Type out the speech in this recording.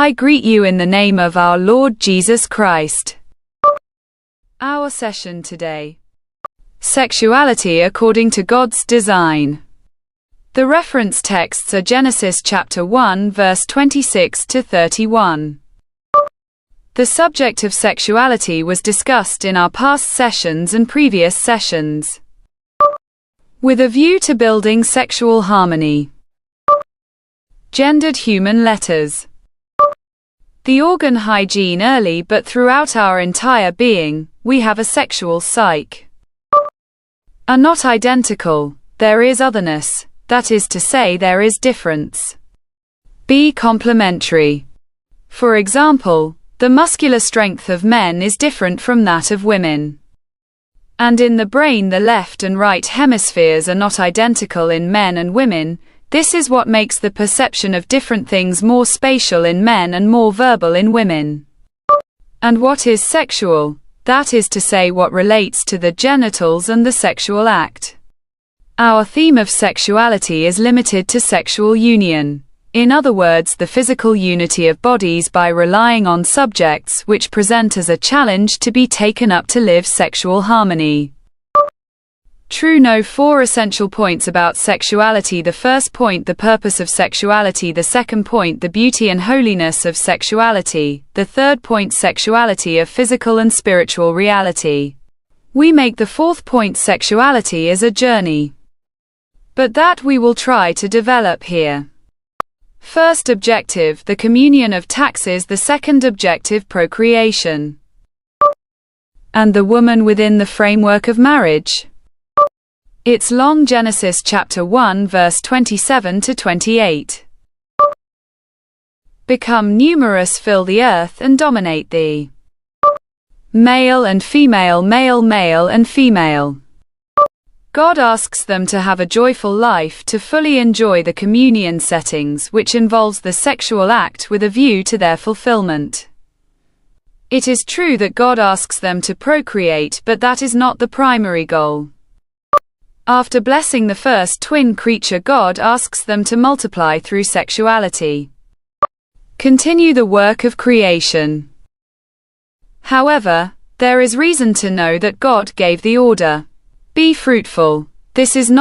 I greet you in the name of our Lord Jesus Christ. Our session today. Sexuality according to God's design. The reference texts are Genesis chapter 1 verse 26 to 31. The subject of sexuality was discussed in our past sessions and previous sessions, with a view to building sexual harmony. Gendered human letters. The organ hygiene early but throughout our entire being, we have a sexual psyche. Are not identical, there is otherness, that is to say there is difference. Be complementary. For example, the muscular strength of men is different from that of women. And in the brain the left and right hemispheres are not identical in men and women. This is what makes the perception of different things more spatial in men and more verbal in women. And what is sexual? That is to say what relates to the genitals and the sexual act. Our theme of sexuality is limited to sexual union. In other words, the physical unity of bodies by relying on subjects which present as a challenge to be taken up to live sexual harmony. True. Know 4 essential points about sexuality. The first point, the purpose of sexuality. The second point, the beauty and holiness of sexuality. The third point, sexuality of physical and spiritual reality. We make the fourth point, sexuality is a journey, but that we will try to develop here. First objective, the communion of taxes. The second objective, procreation. And the woman within the framework of marriage. It's long. Genesis chapter 1 verse 27 to 28. Become numerous, fill the earth and dominate the male and female, male and female. God asks them to have a joyful life, to fully enjoy the communion settings, which involves the sexual act with a view to their fulfillment. It is true that God asks them to procreate, but that is not the primary goal. After blessing the first twin creature, God asks them to multiply through sexuality. Continue the work of creation. However, there is reason to know that God gave the order, be fruitful. This is not